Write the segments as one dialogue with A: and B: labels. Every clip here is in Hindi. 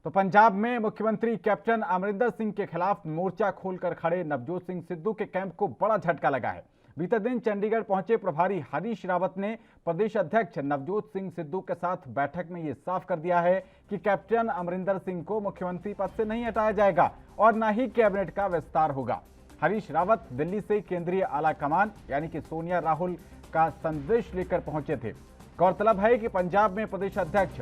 A: तो पंजाब में मुख्यमंत्री कैप्टन अमरिंदर सिंह के खिलाफ मोर्चा खोलकर खड़े नवजोत सिंह सिद्धू के कैंप को बड़ा झटका लगा है। बीते दिन चंडीगढ़ पहुंचे प्रभारी हरीश रावत ने प्रदेश अध्यक्ष नवजोत सिंह सिद्धू के साथ बैठक में ये साफ कर दिया है कि कैप्टन अमरिंदर सिंह को मुख्यमंत्री पद से नहीं हटाया जाएगा और न ही कैबिनेट का विस्तार होगा। हरीश रावत दिल्ली से केंद्रीय आला कमान यानी कि सोनिया राहुल का संदेश लेकर पहुंचे थे। गौरतलब है कि पंजाब में प्रदेश अध्यक्ष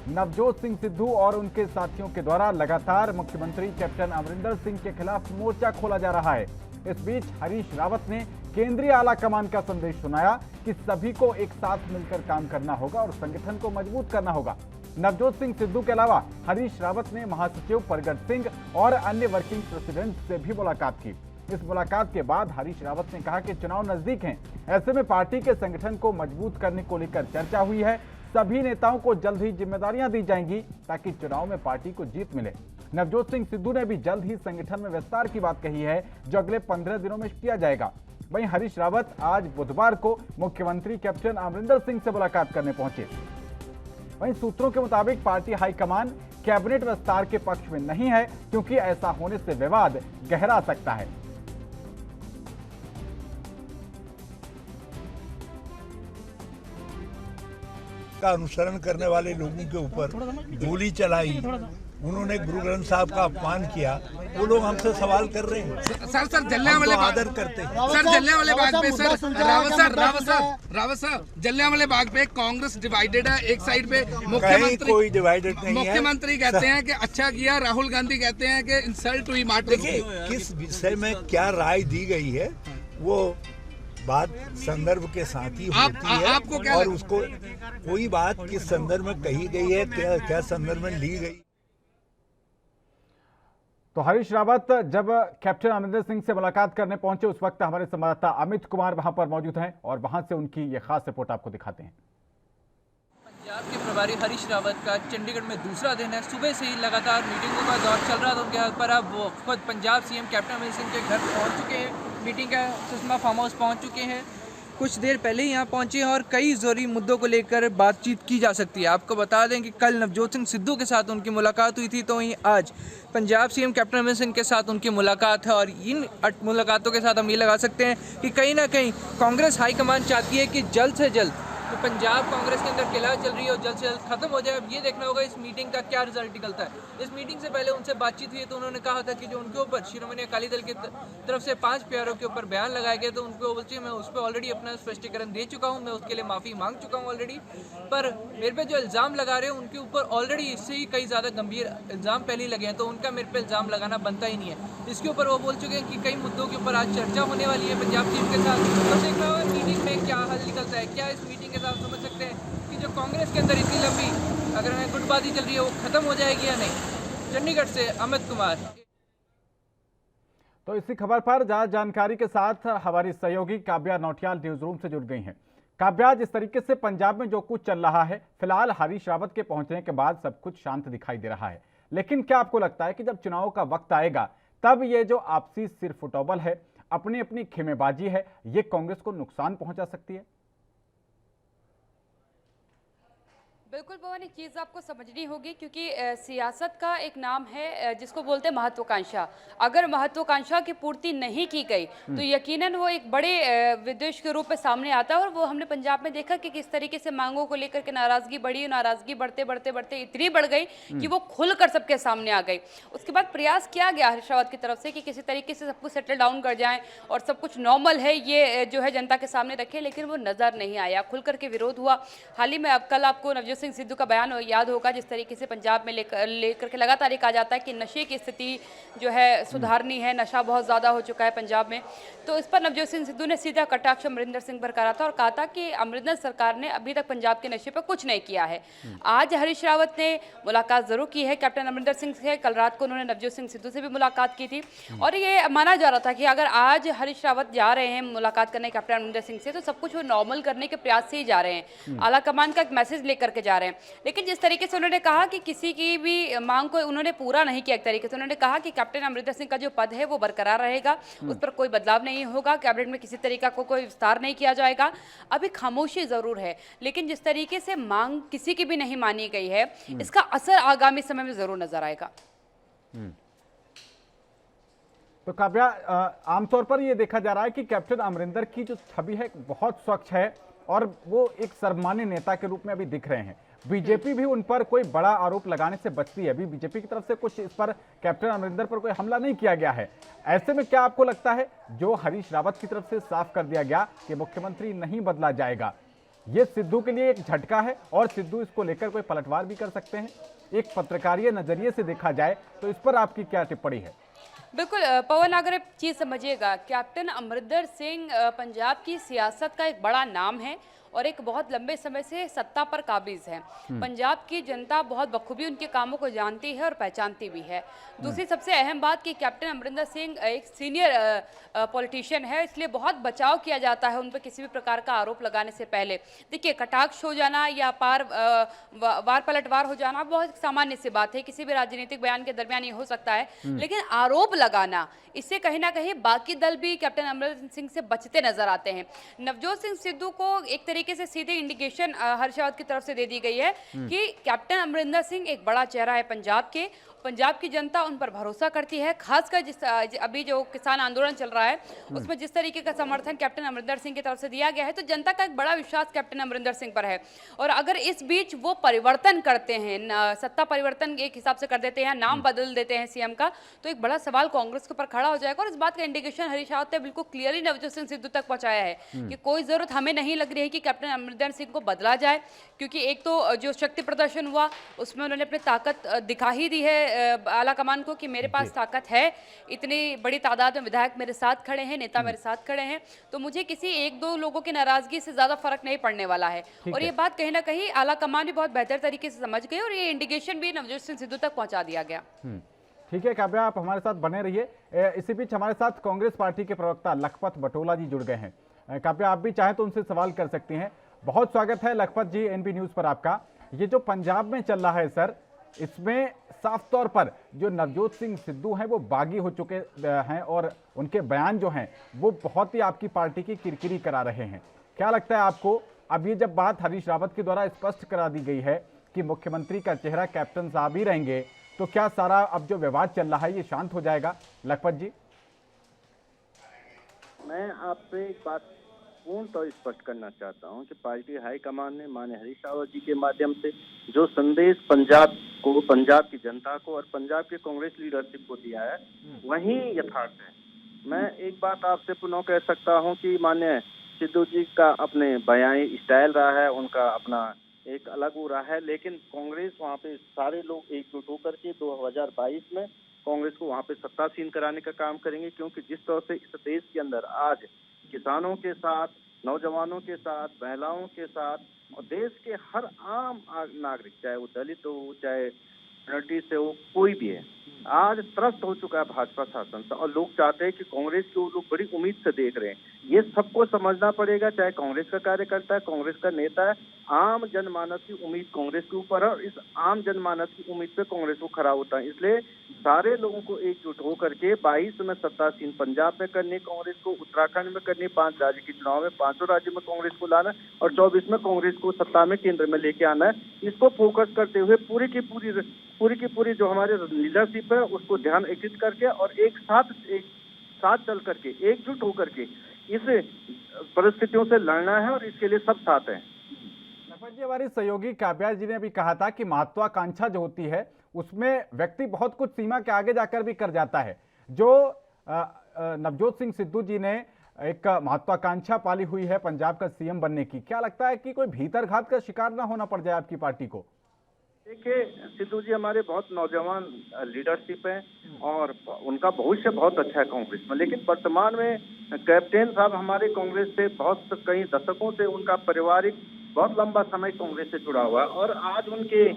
A: नवजोत सिंह सिद्धू और उनके साथियों के द्वारा लगातार मुख्यमंत्री कैप्टन अमरिंदर सिंह के खिलाफ मोर्चा खोला जा रहा है। इस बीच हरीश रावत ने केंद्रीय आला कमान का संदेश सुनाया कि सभी को एक साथ मिलकर काम करना होगा और संगठन को मजबूत करना होगा। नवजोत सिंह सिद्धू के अलावा हरीश रावत ने महासचिव परगट सिंह और अन्य वर्किंग प्रेसिडेंट से भी मुलाकात की। इस मुलाकात के बाद हरीश रावत ने कहा कि चुनाव नजदीक हैं, ऐसे में पार्टी के संगठन को मजबूत करने को लेकर चर्चा हुई है। सभी नेताओं को जल्द ही जिम्मेदारियां दी जाएंगी ताकि चुनाव में पार्टी को जीत मिले। नवजोत सिंह सिद्धू ने भी जल्द ही संगठन में विस्तार की बात कही है, जो अगले 15 दिनों में किया जाएगा। वहीं हरीश रावत आज बुधवार को मुख्यमंत्री कैप्टन अमरिंदर सिंह से मुलाकात करने पहुंचे। वहीं सूत्रों के मुताबिक पार्टी हाईकमान कैबिनेट विस्तार के पक्ष में नहीं है, क्योंकि ऐसा होने से विवाद गहरा सकता है।
B: का अनुसरण करने वाले लोगों के ऊपर गोली चलाई, उन्होंने गुरु ग्रंथ साहब का अपमान किया, वो लोग हमसे सवाल कर रहे हैं।
C: सर जलियांवाले
B: तो आदर करते हैं।
C: सर जलियांवाले बाग पे सर रावत साहब जलियांवाले बाग पे कांग्रेस डिवाइडेड है। एक साइड पे मुख्यमंत्री
B: कोई डिवाइडेड नहीं है।
C: मुख्यमंत्री कहते हैं कि अच्छा किया, राहुल गांधी कहते हैं कि इंसल्ट हुई मार्टिन।
B: देखिए किस विषय में क्या राय दी गई है वो बात संदर्भ के साथ ही होती है।
C: आपको क्या
B: और उसको कोई बात किस संदर्भ में कही गई है, क्या संदर्भ में ली गई।
A: तो हरीश रावत जब कैप्टन अमरिंदर सिंह से मुलाकात करने पहुंचे, उस वक्त हमारे संवाददाता अमित कुमार वहां पर मौजूद हैं और वहां से उनकी ये खास रिपोर्ट आपको दिखाते हैं।
D: पंजाब के प्रभारी हरीश रावत का चंडीगढ़ में दूसरा दिन है। सुबह से ही लगातार मीटिंगों का दौर चल रहा था उनके हाथ पर। अब वो खुद पंजाब सीएम कैप्टन अमरिंदर सिंह के घर पहुंच चुके हैं, मीटिंग का सुषमा फार्म हाउस पहुंच चुके हैं। कुछ देर पहले ही यहाँ पहुंचे हैं और कई ज़रूरी मुद्दों को लेकर बातचीत की जा सकती है। आपको बता दें कि कल नवजोत सिंह सिद्धू के साथ उनकी मुलाकात हुई थी, तो वहीं आज पंजाब सीएम कैप्टन अमरिंदर सिंह के साथ उनकी मुलाकात है। और इन मुलाकातों के साथ हम ये लगा सकते हैं कि कहीं ना कहीं कांग्रेस हाईकमान चाहती है कि जल्द से जल्द तो पंजाब कांग्रेस के अंदर किला चल रही है और जल्द से जल्द खत्म हो जाए। अब ये देखना होगा इस मीटिंग का क्या रिजल्ट निकलता है। इस मीटिंग से पहले उनसे बातचीत हुई तो उन्होंने कहा था कि जो उनके ऊपर शिरोमणि अकाली दल की तरफ से 5 प्यारों के ऊपर बयान लगाए गए, तो उनको बोलते मैं उस पर ऑलरेडी अपना स्पष्टीकरण दे चुका हूँ, मैं उसके लिए माफ़ी मांग चुका हूँ ऑलरेडी। पर मेरे पे जो इल्ज़ाम लगा रहे हैं उनके ऊपर ऑलरेडी इससे ही कई ज़्यादा गंभीर इल्ज़ाम पहले ही लगे हैं, तो उनका मेरे पे इल्ज़ाम लगाना बनता ही नहीं है। इसके ऊपर वो बोल चुके हैं कि कई मुद्दों के ऊपर आज चर्चा होने वाली है पंजाब टीम के साथ। तो देखना होगा मीटिंग में क्या हल निकलता है। क्या इस मीटिंग के साथ समझ सकते हैं कि जो कांग्रेस के अंदर इतनी लंबी अगर हमें गुटबाजी चल रही है वो खत्म हो जाएगी या नहीं। चंडीगढ़ से अमित कुमार।
A: तो इसी खबर पर ज्यादा जानकारी के साथ हमारी सहयोगी काव्या नौटियाल न्यूज रूम से जुड़ गई हैं। काव्या, जिस तरीके से पंजाब में जो कुछ चल रहा है, फिलहाल हरीश रावत के पहुंचने के बाद सब कुछ शांत दिखाई दे रहा है, लेकिन क्या आपको लगता है कि जब चुनाव का वक्त आएगा तब ये जो आपसी सिर फुटौबल है, अपनी अपनी खेमेबाजी है, ये कांग्रेस को नुकसान पहुंचा सकती है?
E: बिल्कुल पवन, एक चीज़ आपको समझनी होगी, क्योंकि सियासत का एक नाम है जिसको बोलते हैं महत्वाकांक्षा। अगर महत्वाकांक्षा की पूर्ति नहीं की गई तो यकीनन वो एक बड़े विद्वेष के रूप में सामने आता है। और वो हमने पंजाब में देखा कि किस तरीके से मांगों को लेकर के नाराज़गी बढ़ी, नाराज़गी बढ़ते बढ़ते बढ़ते इतनी बढ़ गई कि वो खुलकर सबके सामने आ गई। उसके बाद प्रयास किया गया हरीश रावत की तरफ से कि किसी तरीके से सब कुछ सेटल डाउन कर जाएँ और सब कुछ नॉर्मल है ये जो है जनता के सामने रखे, लेकिन वो नज़र नहीं आया। खुल करके विरोध हुआ। हाल ही में अब कल आपको नवजोत सिंह सिद्धू का बयान याद होगा, जिस तरीके से पंजाब में लेकर के लगातार कहा जाता है कि नशे की स्थिति जो है सुधारनी है, नशा बहुत ज़्यादा हो चुका है पंजाब में। तो इस पर नवजोत सिंह सिद्धू ने सीधा कटाक्ष अमरिंदर सिंह पर करा था और कहा था कि अमरिंदर सरकार ने अभी तक पंजाब के नशे पर कुछ नहीं किया है। आज हरीश रावत ने मुलाकात जरूर की है कैप्टन अमरिंदर सिंह से। कल रात को उन्होंने नवजोत सिंह सिद्धू से भी मुलाकात की थी और ये माना जा रहा था कि अगर आज हरीश रावत जा रहे हैं मुलाकात करने कैप्टन अमरिंदर सिंह से, तो सब कुछ वो नॉर्मल करने के प्रयास से ही जा रहे हैं। आला कमान का एक मैसेज लेकर के जा रहे हैं। लेकिन जिस तरीके से उन्होंने कहा कि किसी की भी मांग को उन्होंने पूरा नहीं किया, एक तरीके से उन्होंने कहा कि कैप्टन अमरिंदर सिंह का जो पद है वो बरकरार रहेगा, उस पर कोई बदलाव नहीं होगा, कैबिनेट में किसी तरीका को कोई विस्तार नहीं किया जाएगा। अभी खामोशी जरूर है, लेकिन जिस तरीके से मांग किसी की भी नहीं मानी गई है, इसका असर आगामी समय में जरूर नजर आएगा।
A: तो काव्या, आमतौर पर ये देखा जा रहा है कि कैप्टन अमरिंदर की जो छवि है बहुत स्वच्छ है और वो एक सर्वमान्य नेता के रूप में अभी दिख रहे हैं। बीजेपी भी उन पर कोई बड़ा आरोप लगाने से बचती है। अभी बीजेपी की तरफ से कुछ इस पर कैप्टन अमरिंदर पर कोई हमला नहीं किया गया है। ऐसे में क्या आपको लगता है जो हरीश रावत की तरफ से साफ कर दिया गया कि मुख्यमंत्री नहीं बदला जाएगा, ये सिद्धू के लिए एक झटका है और सिद्धू इसको लेकर कोई पलटवार भी कर सकते हैं? एक पत्रकारीय नजरिए से देखा जाए तो इस पर आपकी क्या टिप्पणी है?
E: बिल्कुल पवन, अगर एक चीज समझिएगा, कैप्टन अमरिंदर सिंह पंजाब की सियासत का एक बड़ा नाम है और एक बहुत लंबे समय से सत्ता पर काबिज है। पंजाब की जनता बहुत बखूबी उनके कामों को जानती है और पहचानती भी है। दूसरी सबसे अहम बात कि कैप्टन अमरिंदर सिंह एक सीनियर पॉलिटिशियन है, इसलिए बहुत बचाव किया जाता है उन पर किसी भी प्रकार का आरोप लगाने से पहले। देखिए, कटाक्ष हो जाना या वार पलटवार हो जाना बहुत सामान्य सी बात है, किसी भी राजनीतिक बयान के दरमियान ये हो सकता है, लेकिन आरोप लगाना, इससे कहीं ना कहीं बाकी दल भी कैप्टन अमरिंदर सिंह से बचते नजर आते हैं। नवजोत सिंह सिद्धू को एक तरीके से सीधे इंडिकेशन हरीश रावत की तरफ से दे दी गई है कि कैप्टन अमरिंदर सिंह एक बड़ा चेहरा है पंजाब की जनता उन पर भरोसा करती है। खासकर जिस अभी जो किसान आंदोलन चल रहा है उसमें जिस तरीके का समर्थन कैप्टन अमरिंदर सिंह की तरफ से दिया गया है, तो जनता का एक बड़ा विश्वास कैप्टन अमरिंदर सिंह पर है। और अगर इस बीच वो परिवर्तन करते हैं, सत्ता परिवर्तन एक हिसाब से कर देते हैं, नाम बदल देते हैं सीएम का, तो एक बड़ा सवाल कांग्रेस के ऊपर खड़ा हो जाएगा। और इस बात का इंडिकेशन हरीश रावत ने बिल्कुल क्लियरली नवजोत सिंह सिद्धू तक पहुंचाया है कि कोई जरूरत हमें नहीं लग रही है कि कैप्टन अमरिंदर सिंह को बदला जाए, क्योंकि एक तो जो शक्ति प्रदर्शन हुआ उसमें उन्होंने अपनी ताकत दिखा ही दी है आला कमान को कि मेरे पास ताकत है, इतनी बड़ी तादाद में विधायक मेरे साथ खड़े हैं, नेता मेरे साथ खड़े हैं, तो मुझे किसी एक दो लोगों की नाराजगी से ज्यादा फर्क नहीं पड़ने वाला है। और ये बात कहीं ना कहीं आला कमान भी बहुत बेहतर तरीके से समझ गई और ये इंडिकेशन भी नवजोत सिंह सिद्धू तक पहुंचा दिया गया।
A: ठीक है काव्या, आप हमारे साथ बने रहिए। इसी बीच हमारे साथ कांग्रेस पार्टी के प्रवक्ता लखपत बटोला जी जुड़ गए हैं। काव्या, आप भी चाहें तो उनसे सवाल कर सकती हैं। बहुत स्वागत है लखपत जी एनबी न्यूज पर आपका। ये जो पंजाब में चल रहा है सर, इसमें साफ तौर पर जो नवजोत सिंह सिद्धू हैं वो बागी हो चुके हैं और उनके बयान जो हैं वो बहुत ही आपकी पार्टी की किरकिरी करा रहे हैं। क्या लगता है आपको, अब ये जब बात हरीश रावत के द्वारा स्पष्ट करा दी गई है कि मुख्यमंत्री का चेहरा कैप्टन साहब ही रहेंगे, तो क्या सारा अब जो विवाद चल रहा है ये शांत हो जाएगा? लखपत जी,
F: मैं आपसे एक बात पूर्ण तो स्पष्ट करना चाहता हूं कि पार्टी हाईकमान ने माननीय हरीश रावत जी के माध्यम से जो संदेश पंजाब को, पंजाब की जनता को और पंजाब के कांग्रेस लीडरशिप को दिया है वही यथार्थ है। मैं एक बात आपसे पुनः कह सकता हूं कि माननीय सिद्धू जी का अपने बयानी स्टाइल रहा है, उनका अपना एक अलग वो रहा है, लेकिन कांग्रेस वहाँ पे सारे लोग एकजुट होकर के 2022 में कांग्रेस को वहाँ पे सत्तासीन कराने का काम करेंगे, क्योंकि जिस तरह से इस देश के अंदर आज किसानों के साथ, नौजवानों के साथ, महिलाओं के साथ और देश के हर आम नागरिक, चाहे वो दलित हो, चाहे मिनोरिटी से हो, कोई भी है, आज त्रस्त हो चुका है भाजपा शासन से और लोग चाहते हैं कि कांग्रेस को लोग बड़ी उम्मीद से देख रहे हैं। ये सबको समझना पड़ेगा, चाहे कांग्रेस का कार्यकर्ता है, कांग्रेस का नेता है, आम जनमानस की उम्मीद कांग्रेस के ऊपर है और इस आम जनमानस की उम्मीद पे कांग्रेस को खड़ा होता है। इसलिए सारे लोगों को एकजुट होकर के 22 में सत्तासीन पंजाब में करनी कांग्रेस को, उत्तराखंड में करनी, 5 राज्य के चुनाव में 5 राज्यों में कांग्रेस को लाना और 24 में कांग्रेस को सत्ता में केंद्र में लेके आना है। इसको फोकस करते हुए पूरी की पूरी जो हमारे लीडरशिप है उसको ध्यान एकत्रित करके और एक साथ चल करके, एकजुट होकर के इस परिस्थितियों से लड़ना है और इसके लिए सब साथ हैं।
A: जी, हमारी सहयोगी काव्या जी ने भी कहा था कि महत्वाकांक्षा जो होती है उसमें व्यक्ति बहुत कुछ सीमा के आगे जाकर भी कर जाता है। जो नवजोत सिंह सिद्धू जी ने एक महत्वाकांक्षा पाली हुई है पंजाब का सीएम बनने की, क्या लगता है कि कोई भीतरघात का शिकार ना होना पड़ जाए आपकी पार्टी को?
F: देखिए, सिद्धू जी हमारे बहुत नौजवान लीडरशिप है और उनका भविष्य बहुत अच्छा है कांग्रेस में, लेकिन वर्तमान में कैप्टन साहब हमारे कांग्रेस से बहुत कई दशकों से उनका पारिवारिक बहुत लंबा समय कांग्रेस से जुड़ा हुआ है और आज उनके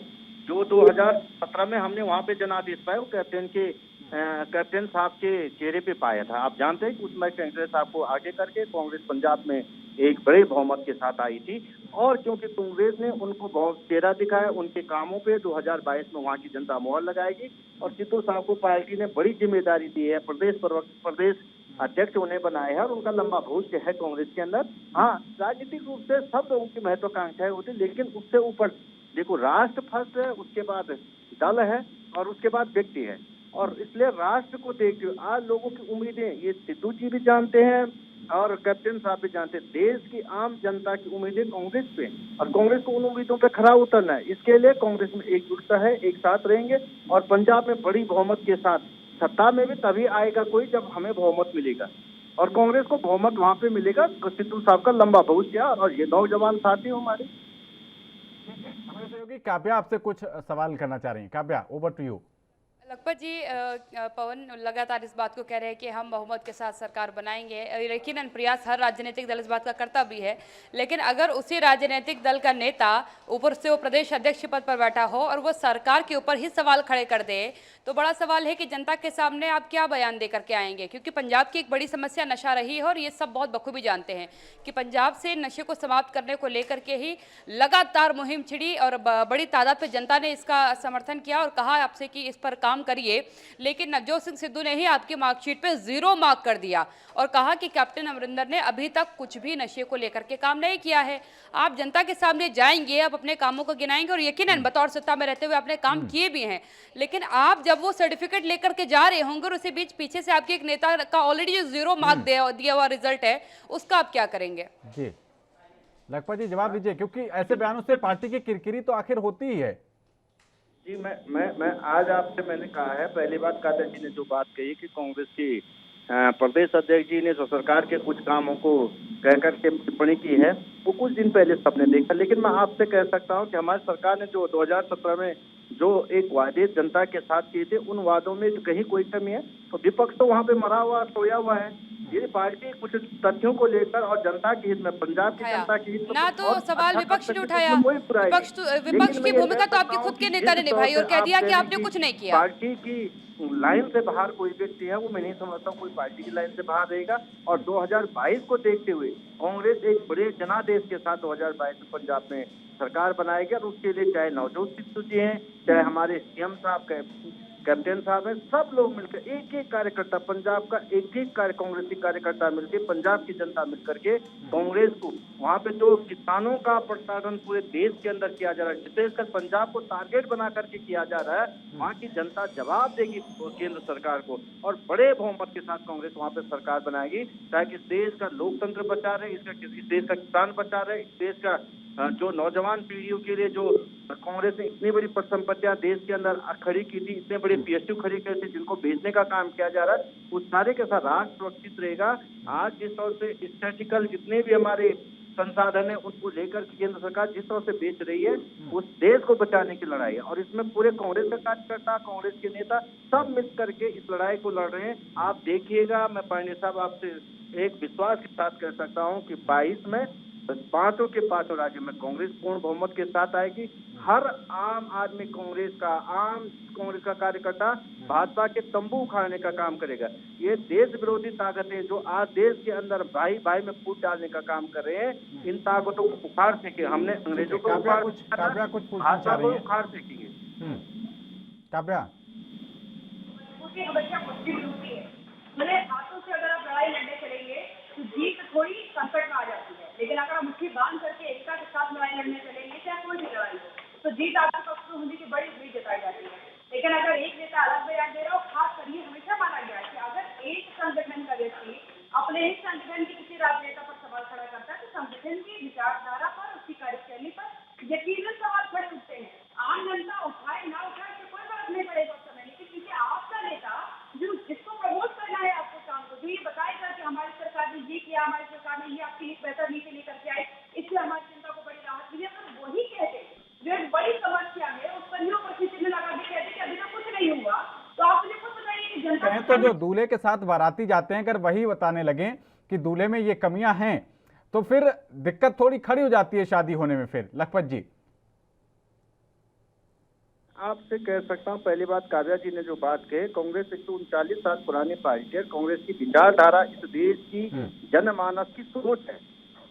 F: जो 2017 में हमने वहाँ पे जनादेश पाया वो कैप्टन साहब के चेहरे पे पाया था। आप जानते हैं कि उसमें कैप्टन साहब को आगे करके कांग्रेस पंजाब में एक बड़े बहुमत के साथ आई थी। और क्योंकि कांग्रेस ने उनको बहुत चेहरा दिखाया, उनके कामों पे 2022 में वहाँ की जनता मोहर लगाएगी। और सिद्धू साहब को पार्टी ने बड़ी जिम्मेदारी दी है, प्रदेश अध्यक्ष उन्हें बनाए हैं और उनका लंबा भविष्य है कांग्रेस के अंदर। हाँ, राजनीतिक रूप से सब लोगों की महत्वाकांक्षाएं होती, लेकिन उससे ऊपर देखो राष्ट्र फर्स्ट है, उसके बाद दल है और उसके बाद व्यक्ति है। और इसलिए राष्ट्र को देखते हुए आज लोगों की उम्मीदें ये सिद्धू जी भी जानते हैं और कैप्टन साहब भी जानते हैं, देश की आम जनता की उम्मीदें कांग्रेस पे, और कांग्रेस को उन उम्मीदों पे खरा उतरना है। इसके लिए कांग्रेस में एकजुटता है, एक साथ रहेंगे और पंजाब में बड़ी बहुमत के साथ सत्ता में भी तभी आएगा कोई जब हमें बहुमत मिलेगा, और कांग्रेस को बहुमत वहां पे मिलेगा। सिद्धू साहब का लंबा भविष्य और ये नौजवान साथी हमारे।
A: हमारे सहयोगी काव्या आपसे कुछ सवाल करना चाह रही हैं। Kavya, over to you.
E: Lakhpat ji, Pawan लगातार इस बात को कह रहे हैं कि हम बहुमत के साथ सरकार बनाएंगे। यकीनन प्रयास हर राजनीतिक दल इस बात का करता भी है, लेकिन अगर उसी राजनीतिक दल का नेता ऊपर से वो प्रदेश अध्यक्ष पद पर बैठा हो और वो सरकार के ऊपर ही सवाल खड़े कर दे, तो बड़ा सवाल है कि जनता के सामने आप क्या बयान दे करके आएंगे। क्योंकि पंजाब की एक बड़ी समस्या नशा रही है और ये सब बहुत बखूबी जानते हैं कि पंजाब से नशे को समाप्त करने को लेकर के ही लगातार मुहिम छिड़ी और बड़ी तादाद पर जनता ने इसका समर्थन किया और कहा आपसे कि इस पर काम करिए। लेकिन नवजोत सिंह सिद्धू ने ही आपकी मार्कशीट पे 0 मार्क कर दिया और कहा कि कैप्टन अमरिंदर ने अभी तक कुछ भी नशे को लेकर के काम नहीं किया है। आप जनता के सामने जाएंगे, आप अपने कामों को गिनाएंगे और यकीनन बतौर सत्ता में रहते हुए आपने काम किए भी हैं, लेकिन आप जब वो सर्टिफिकेट लेकर के जा रहे होंगे और उसी बीच पीछे से आपके एक नेता का ऑलरेडी जो 0 मार्क दिया हुआ रिजल्ट है, उसका आप क्या करेंगे? जी
A: लखपत जी जवाब दीजिए, क्योंकि ऐसे बयानों से पार्टी की किरकिरी तो आखिर होती ही है।
F: जी, मैं आज आपसे मैंने कहा है, पहली बात कादर जी ने जो बात कही कि कांग्रेस की प्रदेश अध्यक्ष जी ने जो सरकार के कुछ कामों को कहकर के टिप्पणी की है, वो कुछ दिन पहले सबने देखा। लेकिन मैं आपसे कह सकता हूं कि हमारी सरकार ने जो 2017 में जो एक वादे जनता के साथ किए थे, उन वादों में कहीं कोई कमी है तो विपक्ष तो वहां पे मरा हुआ सोया हुआ है। ये पार्टी कुछ तथ्यों को लेकर और जनता के हित में, पंजाब की जनता के हित में
E: ना तो सवाल विपक्ष ने उठाया, विपक्ष की भूमिका तो आपके खुद के नेता ने निभाई और कह दिया कि आपने कुछ नहीं किया।
F: पार्टी की लाइन से बाहर कोई व्यक्ति है, वो मैं नहीं समझता कोई पार्टी की लाइन से बाहर रहेगा। और 2022 को देखते हुए कांग्रेस एक बड़े जनादेश के साथ 2022 में पंजाब में सरकार बनाएगी और उसके लिए चाहे नवजोत सिद्धू जी हैं, चाहे हमारे सीएम साहब कैप्टन साहब है, सब लोग मिलकर एक एक कार्यकर्ता, पंजाब का एक एक कांग्रेसी कार्यकर्ता मिलकर, पंजाब की जनता मिलकर के कांग्रेस को वहाँ पे जो किसानों का प्रताड़न पूरे देश के अंदर किया जा रहा है, छत्तीसगढ़ पंजाब को टारगेट बना करके किया जा रहा है, वहाँ की जनता जवाब देगी केंद्र सरकार को और बड़े बहुमत के साथ कांग्रेस वहाँ पे सरकार बनाएगी, ताकि इस देश का लोकतंत्र बचा रहे, इस देश का किसान बचा रहे, इस देश का जो नौजवान पीढ़ियों के लिए जो कांग्रेस ने इतनी बड़ी परिसंपत्तियां देश के अंदर खड़ी की थी, इतने बड़े पीएसयू खड़ी की थी जिनको बेचने का काम किया जा रहा है, उस सारे के साथ राष्ट्र सुरक्षित रहेगा। आज जिस तरह से स्टैटिकल जितने भी हमारे संसाधन है उनको लेकर केंद्र सरकार जिस तरह से बेच रही है, उस देश को बचाने की लड़ाई है और इसमें पूरे कांग्रेस का कार्यकर्ता, कांग्रेस के नेता सब मिल करके इस लड़ाई को लड़ रहे हैं। आप देखिएगा, मैं पांडे साहब आपसे एक विश्वास के साथ कह सकता हूँ कि 22 में पांचों के पांचों राज्यों में कांग्रेस पूर्ण बहुमत के साथ आएगी। हर आम आदमी कांग्रेस का कार्यकर्ता भाजपा के तंबू उखाड़ने का काम करेगा। ये देश विरोधी ताकतें जो आज देश के अंदर भाई भाई में फूट डालने का काम कर रहे हैं, इन ताकतों को उखाड़ फेंके। हमने अंग्रेजों को उखाड़ फेंकेंगे।
A: काव्या,
G: मेरे हाथों से अगर आप लड़ाई लड़ने चलेंगे तो जीत थोड़ी संकट में आ जाती है, लेकिन अगर आप मुट्ठी बांध करके एकता के साथ लड़ाई लड़ने चलेंगे, चाहे कोई भी लड़ाई हो, तो जीत आपके पक्ष में होने की बड़ी उम्मीद जताई जाती है। लेकिन अगर एक नेता अलग बयान दे रहा हो, खास कर ये हमेशा माना गया है कि अगर एक संगठन का व्यक्ति अपने एक संगठन के किसी राजनेता पर सवाल खड़ा करता है तो संगठन की विचारधारा पर, उसकी कार्यशैली पर यकीनन सवाल खड़े उठते हैं। आम जनता उठाए ना उठाए तो कोई फर्क नहीं पड़ेगा उस समय, लेकिन क्योंकि आपका नेता जो जिसको प्रमोट करना है आपको काम को, जो ये बताएगा कि हमारी सरकार ने ये किया, हमारी सरकार ने ये आपके लिए बेहतर नीति लेकर के आई, इससे हमारी जनता को बड़ी राहत मिली, अगर वही कहते जो एक बड़ी समस्या है उस पर प्रश्न चिन्ह लगा के कहते कि अभी तक कुछ नहीं हुआ, तो आपने खुद बताइए कि जनता
A: तो जो दूल्हे के साथ बाराती जाते हैं, अगर वही बताने लगे कि दूल्हे में ये कमियां हैं तो फिर दिक्कत थोड़ी खड़ी हो जाती है शादी होने में। फिर लखपत जी
F: आपसे कह सकता हूं, पहली बात काव्या जी ने जो बात कही, कांग्रेस 139 साल पुरानी पार्टी है। कांग्रेस की विचारधारा इस देश की जनमानस की सोच है।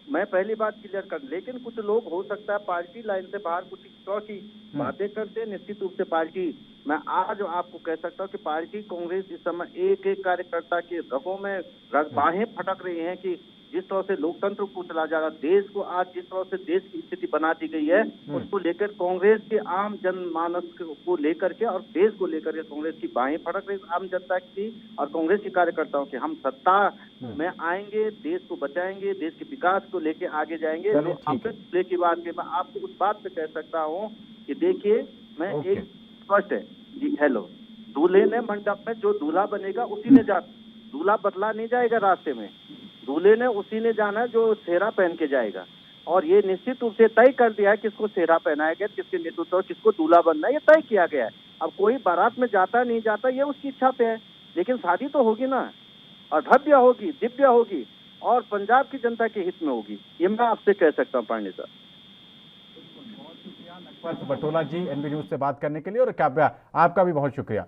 F: मैं पहली बात क्लियर कर, लेकिन कुछ लोग हो सकता है पार्टी लाइन से बाहर कुछ एक्स्ट्रा की बातें करते हैं। निश्चित रूप से पार्टी, मैं आज आपको कह सकता हूं कि पार्टी कांग्रेस इस समय एक एक कार्यकर्ता के रगों में बाहें फटक रही हैं कि जिस तरह से लोकतंत्र को चला जा रहा, देश को आज जिस तरह से देश की स्थिति बना दी गई है, उसको लेकर कांग्रेस के आम जनमानस को लेकर के और देश को लेकर के कांग्रेस की बाहें फटक रही आम जनता की और कांग्रेस के कार्यकर्ताओं के। हम सत्ता में आएंगे, देश को बचाएंगे, देश के विकास को लेके आगे जाएंगे। अपने की बात के मैं आपको उस बात पे कह सकता हूँ कि देखिए, मैं एक स्पष्ट है जी, हेलो, दूल्हे ने मंडप में जो दूल्हा बनेगा उसी ने जा, दूल्हा बदला नहीं जाएगा रास्ते में, दूल्हे ने उसी ने जाना है जो सेहरा पहन के जाएगा। और ये निश्चित रूप से तय कर दिया है किसको सेहरा पहनाया गया, किसके नेतृत्व में किसको दूल्हा बनना है, ये तय किया गया है। अब कोई बारात में जाता नहीं जाता ये उसकी इच्छा पे है, लेकिन शादी तो होगी ना, और भव्य होगी, दिव्य होगी और पंजाब की जनता के हित में होगी। ये मैं आपसे कह सकता हूँ पांडे साहब।
A: नटवर बटोला जी, एनबी न्यूज से बात करने के लिए, और आपका भी बहुत शुक्रिया।